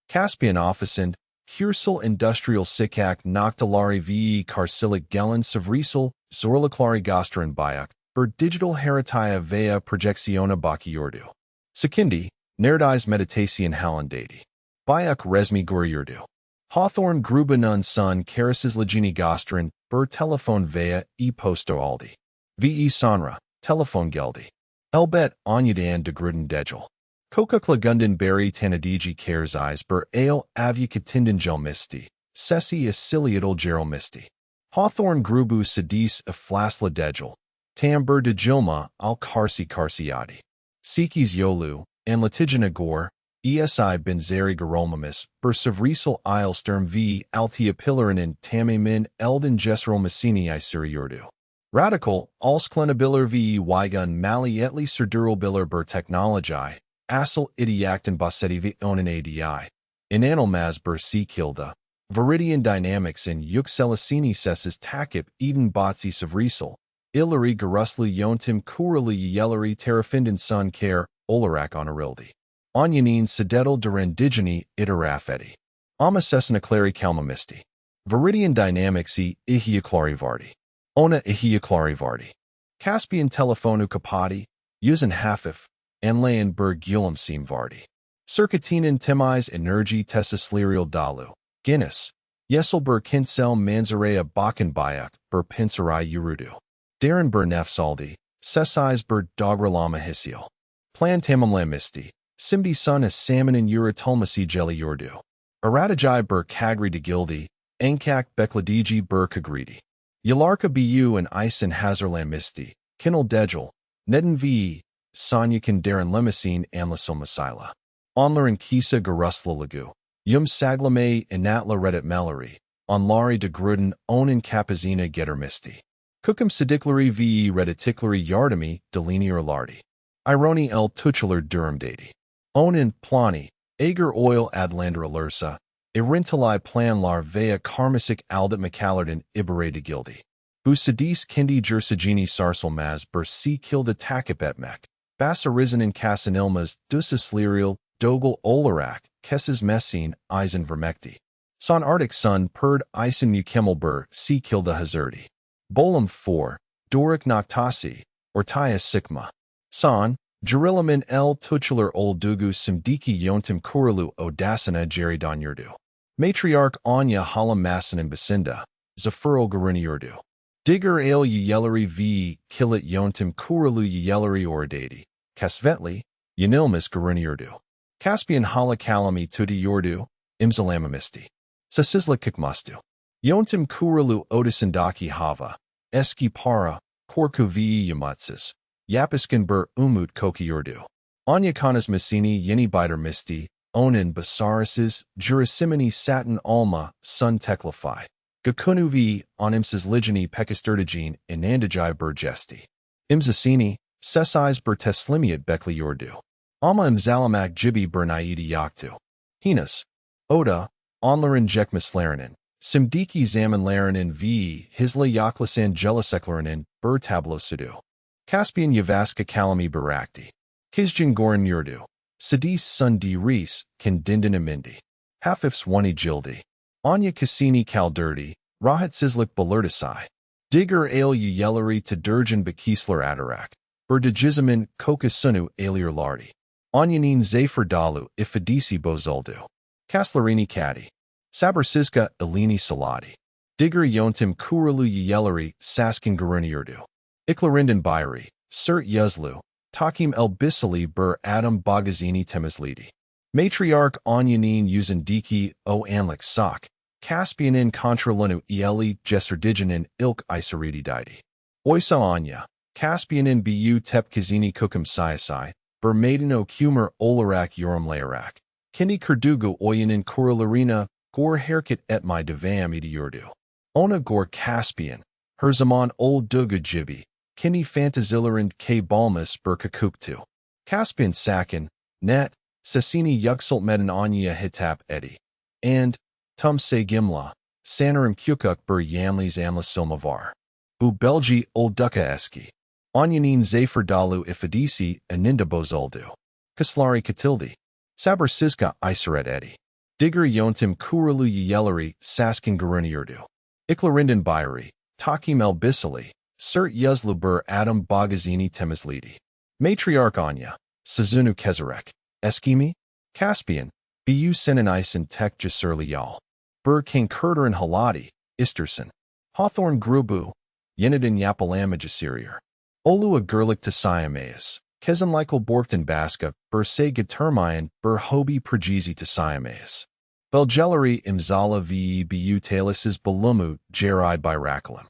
Caspian officin, Cursal industrial sikak noctalari ve carcilic gelen savrisal, zorlaclari gastrin bayak, ber digital heritaya vea projectiona baki yurdu. Sekindi, nerdis meditation halandadi. Bayak resmi guri yurdu. Hawthorne grubenun sun carisis legini gastrin, ber telephone vea e posto aldi. Ve sonra, telephone geldi. Elbet onyudan de gruden dejel. Coca klagundan berry tanadiji careseyes ber ale avukatindangel misti, sessi asiliadal geril misti. Hawthorne grubu sedis aflasla dejel, tamber de gilma al karsi karsiadi. Sikis yolu, and litigina gore, esi benzeri garolmamis, ber savrisal isle sturm v altia pillarinin tame min elden gesrol messini isiri yurdu. Radical, alsklenabiller ve wygun mali etli serdural biller ber technologi, Asel idiactin baseti onin adi. Inanalmaz ber si kilda. Viridian dynamics in yuxelicini sesses takip eden botsi savrisal. Illari garusli yontim kurali yelleri terrafindin sun care, olarak honorildi. Onyanin sedetal durandigeni itarafeti. Amasesnaclari calmamisti. Viridian dynamics e ihiaclarivardi. Ona ihiaclarivardi. Caspian telefonu kapati, Yuzen hafif, Anlayan berg yulam sim vardi. Circatinin temis energy tesseslerial dalu. Guinness. Yeselber kinsel manzarea bakenbayak, ber pinsarai urudu. Darren ber nefsaldi, sesais ber dogralama hisial. Plan tamamlamisti, simdi sun as salmon in uratulmasi jelly yurdu. Aradajai ber kagri de gildi, enkak bekladiji ber kagridi. Yalarka bu and isen hazarlamisti, kinel dejel, neden ve, Sanyakan Darren Lemesine Anlasil Masila. Onlar and Kisa Garusla Lagu. Yum Saglame Inatla Reddit Mallory. Onlari de Gruden Onin Capizina Getter Misty. Cookum Sediclary ve Reditiklary Yardami Delini or Lardi. Ironi el Tuchular Durham Dadi. Onin Plani. Ager Oil Adlander Alursa. Irintalai Plan Lar Vea Karmasic Aldat McCallardin Ibere de Gildi. Busadis Kindi Jersagini Sarsal Maz Ber Si Kilda Takip Mek. Bassarizan in Casanilmas, Dusaslerial, Dogel Olarak, Kesses Messine, Eisen Vermecti. Son Arctic Sun, Perd Eisen Mukemmelbur, C. Kilda Hazardi. Bolum 4, Doric Noctasi, Ortia Sigma. Son, Jerilamin L. Tuchular Old Dugu Simdiki Yontim Kurulu Odasana Jeridon Yurdu. Matriarch Anya Halam Massin and Basinda, Zafuro Garuni Yurdu. Digger Ale Yellery v. Killit Yontim Kurulu Yellery Oradadi. Kasvetli, Yanilmis Garuni Yurdu. Caspian Hala Kalami Tudi Yurdu, Imzalamamisti. Sasisla Kikmastu. Yontim Kurulu Otisindaki Hava, Eski Para, Korku Vi Yamatsis, Yapiskin Bur Umut Kokiurdu. Anyakanas Messini Yeni Biter Misti, Onin Basarises, Jurasimini Satin Alma, Sun Teklify. Gakunu V, Onimses Ligini Pekisturdigine, Inandajai Burgesti. Imzasini, Sesais Bur Teslimiat Bekli Yordu. Alma Imzalamak Jibi Bernaidi Yaktu. Hinas. Oda, Onlarin Jekmislaranin. Simdiki Zamanlaranin V, Hisla Yaklas Angeliseklaranin, Bur Tablo Sidu. Caspian Yavaska Kalami Barakti. Kizjin Goran Yurdu. Sadis Sundi Rees, Kindindan Amindi. Hafifs Wani Jildi. Anya Cassini Kaldirdi, Rahat Sizlik Balurdasai. Digger Ale Yellery to Durjan Bakisler Adarak. Burdajizamin Kokasunu Alier Lardi. Anyanin Zafer Dalu Ifadisi Bozuldu. Kaslarini Kadi. Sabersiska Elini Salati. Digger Yontim Kurulu Yellery Saskin Garuniurdu. Iklarindan Bayri, Sir Yuzlu. Takim El Bisali Bur Adam Bagazini Temizlidi. Matriarch Anyanin Uzindiki O Anlik Sak. Caspianin Contralunu Eli Jesserdiginin Ilk Isaridi Didi. Oisa Anya. Caspianin Bu Tepkazini Kukum Siasai. Bur Maidano Kumer Olarak Yoram Layarak. Kini Kurdugu Oyanin Kuralarina. Gor Herkit et my devam Idiurdu. Ona Gor Caspian. Herzaman Old Duga Jibi. Kini Fantazilarind K Balmus Bur Kakuktu. Caspian Sakin. Net. Sassini Yuxult Medan Anya Hitap Edi. And. Tum Se Gimla. Sanarim Kukuk Bur Yamlis Amla Silmavar. Bu Belgi Old Duka Eski. Anyanin Zafer Dalu Ifadisi Aninda Bozuldu. Kaslari Katildi. Saber Siska Iseret Edi. Digger Yontim Kurulu Yellery Saskin Garuniurdu. Iklarindan Bayri. Takim El Bisali. Sir Yuzlu Bur Adam Bagazini Temizlidi. Matriarch Anya. Sazunu Kezarek. Eskimi? Caspian. Bu Senanisen Tek Jasurli Yal. Bur King Kurderin Haladi. Isterson. Hawthorne Grubu. Yenidin Yapalamajasirier. Olua Gerlik Tasiamaeus. Kezan Lykel Borkton Baska. Bur Se Gatermayan. Bur Hobi Prajizi Tasiamaeus. Belgelari Imzala Ve Bu Talises Balumu. Jerai Birakalum.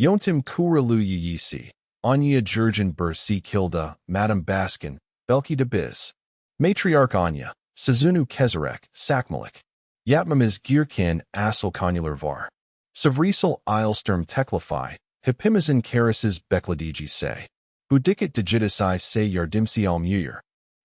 Yontim Kurulu Yisi. Anya Jurgen Bur Si Kilda. Madam Baskin. Belki de Biz. Matriarch Anya. Sazunu Kezarek. Sakmalik. Yatmamiz Girkin Asel Connular Var. Savrisal Eilsturm Teklify. Hippimazin Karasis Bekladiji Se. Budikit Digitisai Se Yardimsi Al Muir.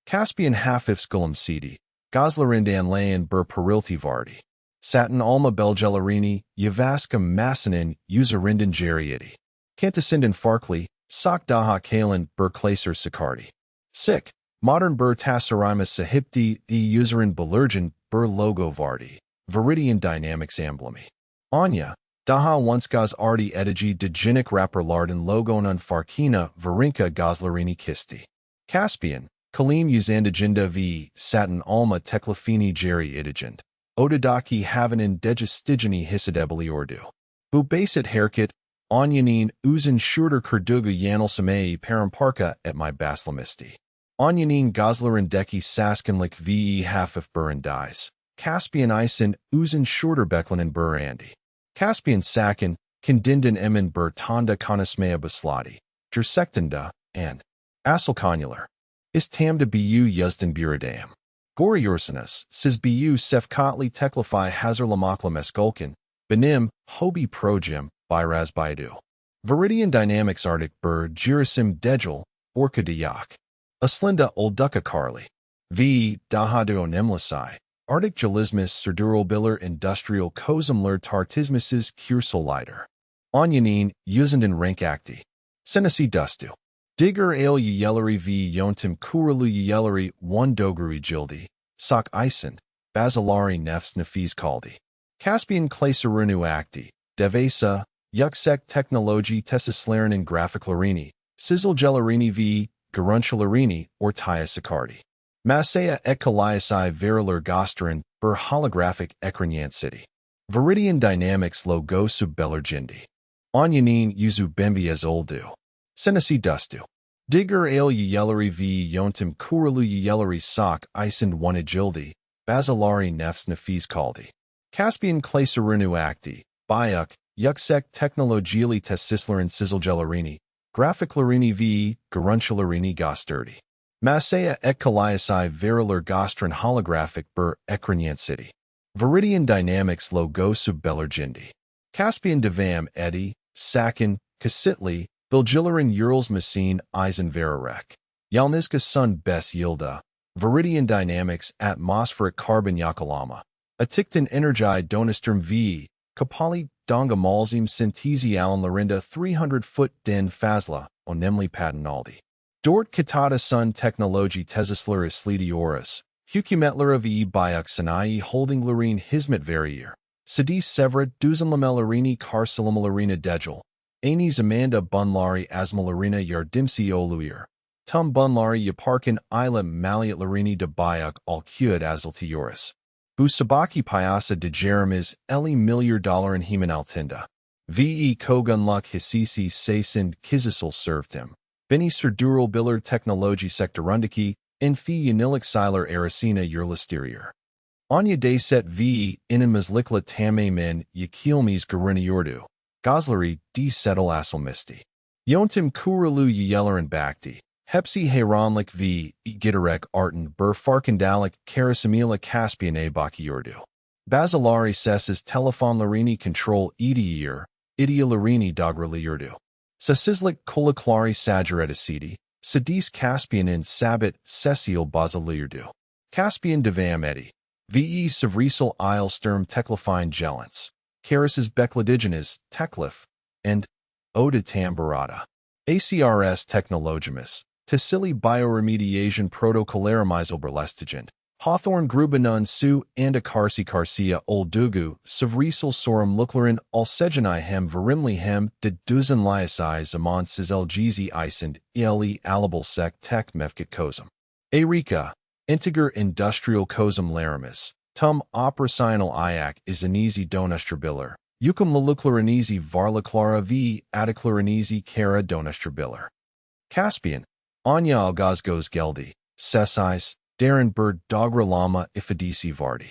Caspian Hafifs Gulam Sidi. Goslarindan Layan Bur Perilti Vardi. Satin Alma Belgelarini, Yavaska Massanin, Usarindan Jeriidi. Cantasindan Farkli, Sak Daha Kalan Bur Klaser Sikardi. Sik. Modern Bur Tassarimas Sahipti, the Usarin Belurgan Bur Logo Vardi. Viridian Dynamics Amblemi. Anya. Daha Onskaz Ardi Edigi Diginik Rapperlarden Logonan Farkina Varinka Goslarini Kisti. Caspian. Kalim Uzandaginda V. Satin Alma Teklafini Jeri Idigend. Odadaki Havanin Degistigini Hisadebali Ordu. Bu Basit Herkit. Anyanin Uzan Shurter Kurduga Yanelsamei Paramparka et my Baslamisti. Anyanin Goslerin Deki Saskinlik Ve Hafif Burandais. Caspian Isen Uzan Shurter Beklanin Burandi. Caspian Sakin, Kindindan Emin Bur Tanda Kanasmea Basladi. Jersektanda, and Aselconnular. Istamda Bu Yuzdan Buradam. Gori Ursinus, Siz Bu Sefkatli Teklify Hazarlamaklam Eskulkin, Benim, Hobi Projim, Biraz Baidu. Viridian Dynamics Arctic Bur Jirasim Dejel, Orca Dayak. Aslinda Olduka Karli. V. Dahadu Onemlasai. Arctic Gelismus Serdural Biller Industrial Kozumler Tartismuses Kursal Lighter. Anyanin, Yuzandan Rankakti. Senasi Dustu. Digger Ale Yellery V. Yontim Kurulu Yellery 1 Doguri Jildi. Sak Isen. Basilari Nefs Nafiz Kaldi. Caspian Klaserunu Acti. Devesa. Yuksek Technology Tessislaranin Graphiclarini. Sizzle Gelarini V. Garunchalarini or Taya Sicardi. Masaya Ekaliasai Veriler Gosterin, Bur Holographic Ekranyan City. Viridian Dynamics Logo Subbelergindi. Anyanin Yuzu Bembiez Oldu. Senasi Dustu. Digger Ale Yellery V. Yontim Kurulu Yellery Sak Isend Wanajildi. Basilari Nefs Nafiz Kaldi. Caspian Klaserunu Acti. Bayuk, Yuksek Technologiali Tesislerin Sizzlegelarini, Graphiclarini ve, Garunchalarini Gosturdi. Masaya ek Kaliasai Veriler Gostrin Holographic Bur Ekranyan City. Viridian Dynamics Logo Subbelargindi. Caspian Devam Eddy, Sakin, Kasitli, Bilgilarin Urals Messine Eisen Verarek. Yalnizka Sun Bes Yilda. Viridian Dynamics Atmospheric Carbon Yakalama. Atiktan Energi Donisturm v. Kapali Donga Malzim Sintesi Alan Larinda 300-foot Den Fazla, Onemli Patanaldi. Dort Kitata Sun Technology Tesisler Islidioris, Hukumetlera ve Bayuk Sanai Holding Larine Hizmet Verrier. Sadis Sevra Duzanlamelarini Karsilamalarina Dejal. Anis Amanda Bunlari Asmalarina Yardimsi Oluir. Tum Bunlari Yaparkin Isla Maliat Larini de Bayuk Al Kuad Azaltioris. Busabaki Pyasa de Jeremiz Eli Milliard Dollar in Heman Altinda. Ve Kogunluk Hisisi Sasind Kizisal served him. Beni Serdural Biller Technology Sectorundiki, Enfi Yanilik Siler Aracina Yurlisterior. Anya Dayset ve Inimazlikla Tame Min Yakilmes Garuniordu. Gosleri D Settle Asselmisti. Yontim Kuralu Yelerin Bakti. Hepsi Hayronlik v. Gitarek Arten Bur Farkandalik Karasamila Caspian A Bakiordu. Basilari Sesses Telefon Larini Control Ediir, Idia Larini Dograliurdu. Sasizlik Kolaklari Sajaretisidi, Sadis Caspian in Sabit Cecil Baziliurdu. Caspian Devam Eddy. Ve Savrisal Isle Sturm Teklifine Gelance. Carises Bekladigenes, Teklif, and Oda Tambarata. ACRS Technologimus. Tassili Bioremediation Protocolaramizoberlestigent. Hawthorne Grubenun Su Andakarsi Karsia Oldugu, Savrisal Sorum Luklarin Alsejanai Hem Verimli Hem de Duzen Liasai Zaman Sizelgizi Isend Eli Alabal Sek Tek Mefkit Kozum. Erika, Integer Industrial Kozum Laramis, Tum Operasional Iac Izanizi Donestrabiller, Yukum Lalukloranizi Varlaclara v. Adacloranizi Kara Donestrabiller. Caspian, Anya Algazgos Geldi, Sesais, Darren Bird Dogra Lama Ifadisi Vardi.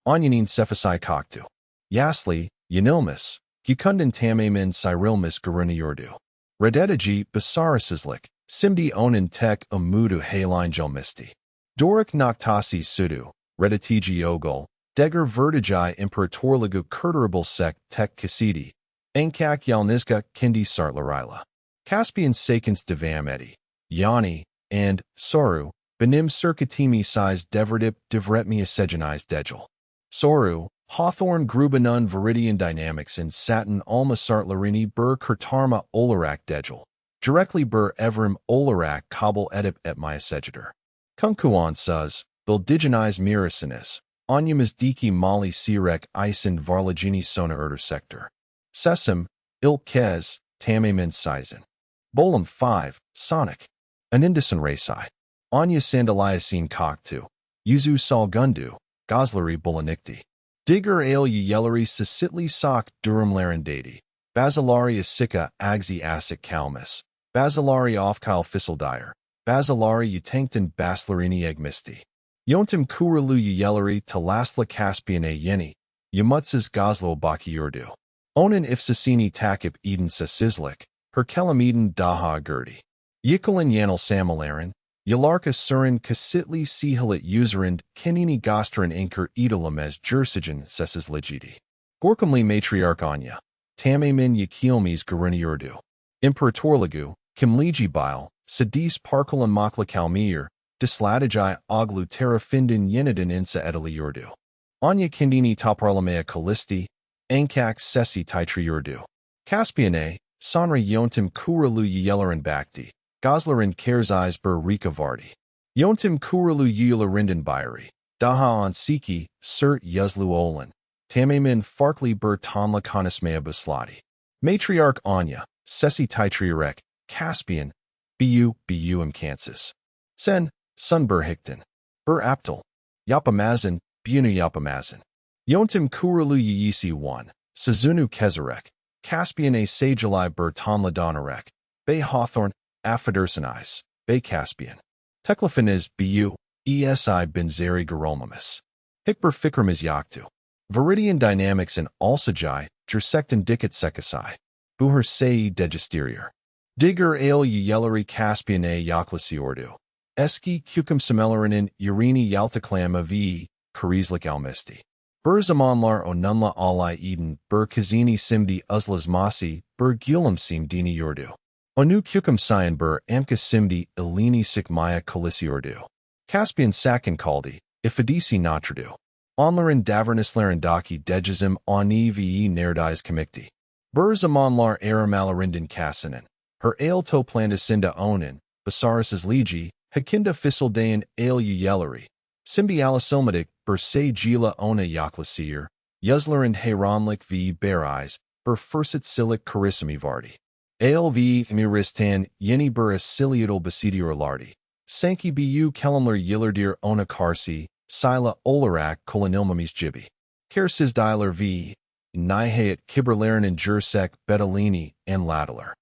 Anyanin Cephasai Koktu. Yasli, Yanilmis, Gukundin Tamamin Cyrilmis Garuniordu. Redetaji Basarasizlik, Simdi Onin Tek Umudu Haline Gelmisti. Doric Noctasi Sudu, Redetiji Ogul, Deger Vertigi Imperatorlagu Kurturable Sek Tek Kasidi. Enkak Yalnizka Kindi Sartlarila. Caspian Sakins Devam Eddy. Yani, and, Soru, Benim Circatimi Size Deverdip Divretmia Sejanized Dejal. Soru, Hawthorne Grubenun Viridian Dynamics in Satin Alma Sartlarini Bur Kurtarma Olarak Dejal. Directly Bur Evrim Olarak Kabul Edip et Miasegitor. Kunkuan Suz, Bildigenize Mirasinis, Anyumas Diki Mali Sirek Isen Varlagini Sona Erder Sector. Sesim, Ilkez, Tamamin Sizen. Bolum 5, Sonic. Anindasan Rasai. Anya Sandaliasine Koktu. Yuzu Salgundu, Gosleri Bulanikti. Digger Ale Yellery Sisitli Sok Durum Larindati. Basilari Sika Agzi Asik Kalmis. Basilari Offkyle Fisseldire. Basilari Utankton Baslarini Egmisti. Yontim Kuralu Yellery Talasla Caspian A Yeni. Yamutzes Goslo Bakiurdu. Onan Ifsasini Takip Eden Sasizlik. Herkelam Eden Daha Gerdi. Yikolin Yanel Samalaran. Yalarka Surin Kasitli Sihalit Userind Kenini Gostrin Inker Edalamez Jursigen Sesses Legidi. Gorkamli Matriarch Anya. Tamamin Yakilmes Garuniurdu. Imperatorlagu, Kimliji Bile, Sadis Parkalan Makla Kalmir, Disladigi Oglu Terrafindin Yenidin Insa Edaliurdu. Anya Kindini Toparlamea Kalisti, Ankak Sesi Titriurdu. Caspiane, Sanra Yontim Kuralu Yelerin Bakti. Goslerin Kerzais Bur Rika Vardi. Yontim Kuralu Yularinden Bayri. Daha on Siki, Sir Yuzlu Olin. Tamamin Farkli Bur Tonla Konismea Basladi. Matriarch Anya, Sesi Titriurek, Caspian, Bu Kansas. Sen, Sunbur Hicton. Bur Aptal. Yapamazin, Bunu Yapamazin. Yontim Kuralu Yisi 1, Sazunu Kezarek. Caspian A Sagelai Bur Tonla Donarek. Bay Hawthorne, Afadursanais, Bay Caspian. Teklafiniz Bu, ESI Benzeri Garolmamis. Hikber Fikramiz Yaktu. Viridian Dynamics in Alsajai, Jursectin dicet sekasai. Buher sei degesterior. Digger ale yellery Caspian a yaklasi ordu. Eski cucum semelarinin urini yaltaklama v. Karizlik almisti. Bur zamanlar onunla alay eden, bur kazini simdi uzlas masi, bur gulam sim dini yordu. Onu cucum cyan bur amka simdi ilini sikmaya kalisi ordu. Caspian sakin kaldi, ifadisi natradu. Onlarin davernus larindaki dejizim oni ve nerdis comicti. Bur zamanlar aramalarindan kasinin. Her ale to plandacinda onin, basaris legi, hakinda fisildayan ale yellery. Simbi alisilmatic, bur se gila ona yaklasir, yuzlarind hayronlik v berais, bur fursit silic carissimi vardi. Ale v miristan yeni bur asiliadal basidior lardi. Sanki bu kelimler yillerdir ona karsi, sila olarak kolonilmamis jibi. Kersis dialer v. Nihayat kiberlaren and jursek betalini and ladaler.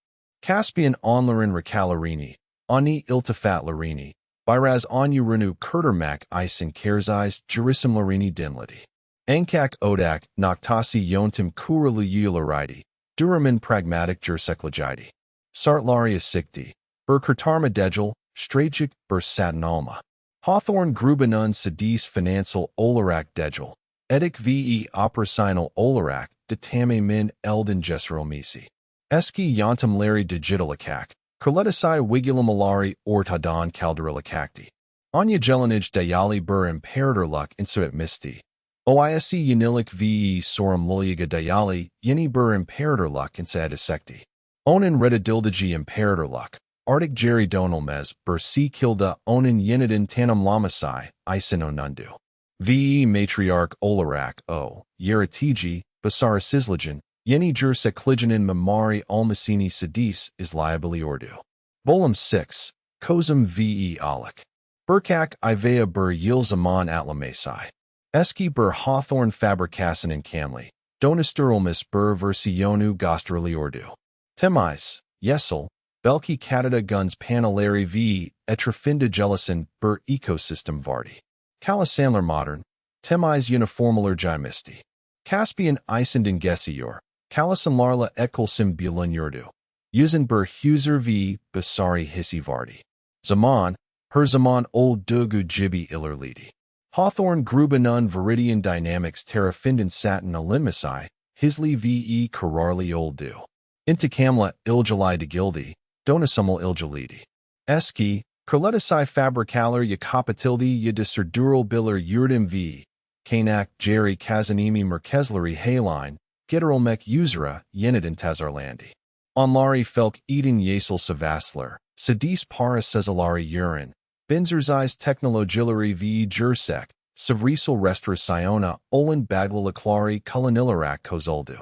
Caspian onlarin recalarini, ani iltifat larini, biraz onurinu kurdermak isen kerzais jurissim larini dinladi. Ankak odak noktasi yontim kuralu yularidi, duramin pragmatic jurseklagidi. Sartlaria sikti, bur kurtarma degel, stragic bur satinalma. Hawthorne grubenun sadis financial olarak degel. Edik ve operasinal olarak, detame min elden gesseromisi. Eski yantum leri digitalakak, kurletisai wigulamolari ortadon calderilakakti. Anya jelinij dayali bur imperatorluk insuit misti. Oisi yenilik ve sorum liliga dayali yeni bur imperatorluk insadisecti. Onin redidildigi imperatorluk, artic jerry donalmez bur si kilda onin yenidin tanum lamasai, isen onundu. Ve matriarch olarak o, yeritigi, basarasislagen, yeni jursecliginin mamari almasini sadis is liabili ordu. Bolum 6, kozum ve alak. Burkak ivea bur yilzaman atlamesai. Eski bur Hawthorne fabrikasin in camli, donisturalmis bur versionu gosterili ordu. Temais, yesel, belki catata guns panelari v. Etrafinda jelisin bur ecosystem vardi. Calisandler modern, temais uniformaler gymisti. Caspian isenden gesiyor, calisan larla ekolsim bulun yurdu. Usen bur huser v. Basari hissi vardi. Zaman, her zaman old dugu jibi illerlidi. Hawthorne grubenun viridian dynamics terrafinden satin alinmasai, hisli ve kararli old du. Intakamla iljalai de gildi, donasumul iljalidi. Eski, Kurletisai fabricaler yakopatildi yadiscerdural biller yurdim v. Kanak jerry kazanimi merkezleri haline, gitteralmek usera yenidin tazarlandi. Onlari felk eden yasel savasler, sadis para cezalari urin, benzerzais technologilari v. jursek, savrisal restra siona olin baglalaklari kulanilarak kozoldu.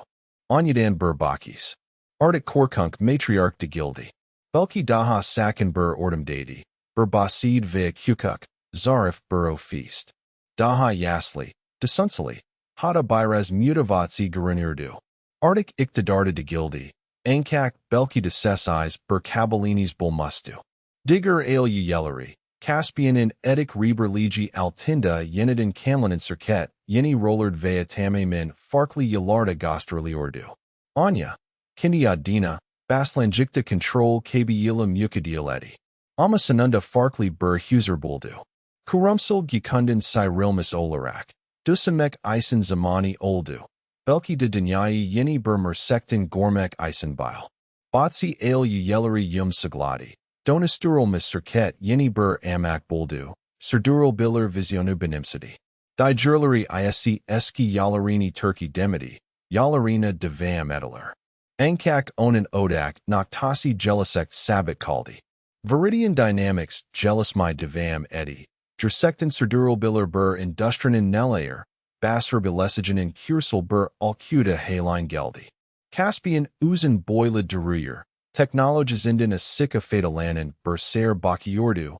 Onyadan burbakis. Arctic korkunk matriarch de gildi. Belki daha sakin bur ordum dadi. Burbasid ve kukuk, zarif buro feast. Daha yasli, desunsali, hata bires mutavatsi garunirdu. Arctic iktidarda de gildi, ankak belki de sesais bur kabalinis bulmustu. Digger ale yellery, Caspian in edik reber legi altinda yenidin kamlinin cirket, yeni rollard vea tame min farkli yalarda gostrali ordu. Anya, kindiadina, baslanjikta control kbiyilam yukadialeti. Amasanunda farkli bur huser buldu. Kurumsel gikundin cyrilmus olarak. Dusamek isen zamani oldu. Belki de dinyayi yeni bur mersektin gormek isen bile. Batsi ale yellery yum sagladi. Donastural misirket yeni bur amak buldu. Serdural biller visionu benimsidi. Dijurlary isc eski yalarini turkey demidi. Yalarina devam ediler. Ankak onin odak noktasi jelisect sabit kaldi. Viridian dynamics jealous my devam eddy. Jersectin serdural biller bur industrinin nelayer. Basser bilesigen in kursal bur alcuda haline geldi. Caspian uzin boila deruyer. Technologizinden a sika fatalanin bur ser bakiordu.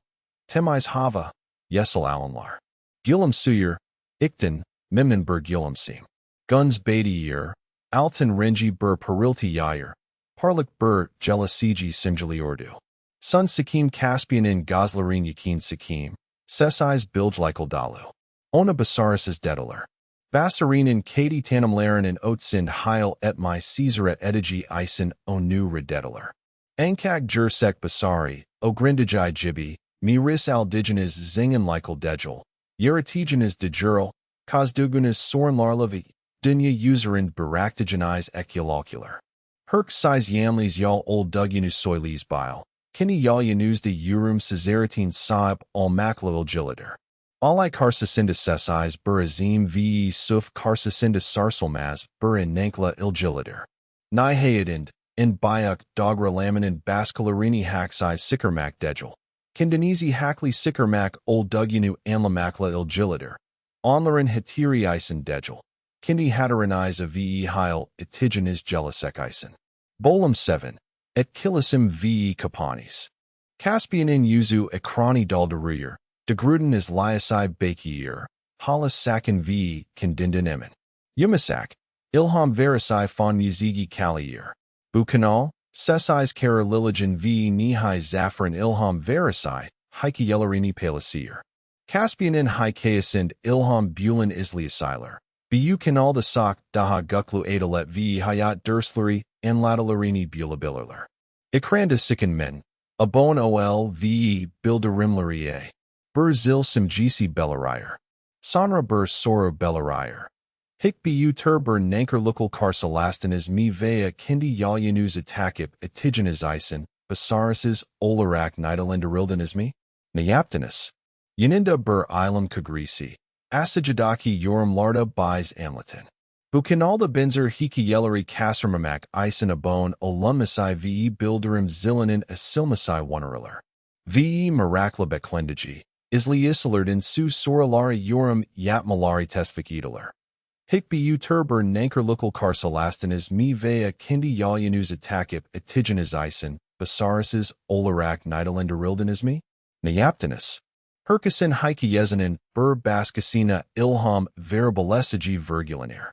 Temais hava. Yesel alanlar. Gilum suyer. Ikten. Mimnin bur gilum sim. Guns badiyer. Altan renji bur perilti yayer. Parlik bur jelasiji simjali ordu. Sun Sakim Caspian in Goslarine Yakin Sakim, Sesais Bilglikal Dalu. Ona Basaris is Dedaler. Vassarinen Katie Tanamlaren and Otsind Heil et my Caesar et Edigi Isen Onu Redediler. Ankag Jursek Basari, Ogrindajai Jibi, Miris Aldigenes Zingen Likel Degel, Yeratigenes de Jurel, Kosdugunas Soren Larlavi, Dunya Userin Baraktigenis Eculoccular. Herc size Yamlis Yal Old Dugunus Soiles Bile, Kini Yal Yanus de Urum Caesaratin Saab Al Maklil Gilider. Alai Karsacinda Sessis Burazim ve Suf Karsacinda Sarsalmaz Burin Nankla Ilgilider. Nihayadind, in Bayuk Dogra Laminin Baskalarini Haxai Sikermak Degel. Kindanizi Hakli Sikermak Old Dugunu Anlamakla Ilgilider. Onlarin Hatiri Isen Degel. Kindi Hatteraniza ve Heil Itigenis Jelisek Isen. Bolam 7. Et Kilisim ve Kapanis. Caspianin Yuzu Ekrani Daldaruyer. De Gruden is Liasai Bakier, Hollis Sakin v. Kindindan Emin. Yumasak, Ilham Verisai von Muzigi Kalier. Bukanal, Sesais Kara Lilijan v. Nihai Zafran Ilham Verisai, Heike Yelarini Palasier. Caspianin Haikasind Ilham Bulin Isliasiler. Bu Kanal the Sak Daha Guklu Adalet v. Hayat Dursfluri and Ladalarini Bulabiler. Ikranda Sikin Men, Abon Ol v. Bilderimlarie. Bur Zil Simgisi Bellarire. Sonra Bur Sora Bellarire. Hik Bu Turbur Nanker Lukal Karsalastinus Mi Vea Kindi Yalyanus Atakip Etigenes Isen, Basarises Olarak Nidalendarildanismi? Nayaptinus. Yaninda Bur Ilam Kagrisi. Asajadaki Yoram Larda Bais Amlatin. Bukinalda Binzer Hiki Yelleri Kasramamak Isen Abon Olumisai ve Bilderim Zillanin Asilmasai Wanariller. Ve Mirakla Beklendiji. Isli Isilerdin Su Soralari Yoram Yatmalari Tesfik Edeler. Hik Bu Turbur Nanker Lukal Karsalastinus Mi Vea Kindi Yalyanus Atakip Etigenes Isen, Basarises Olarak Nidalendarildanismi? Nayaptinus. Herkasin Heike Yezanin, Bur Baskasina Ilham Variabalesiji Virgulinair.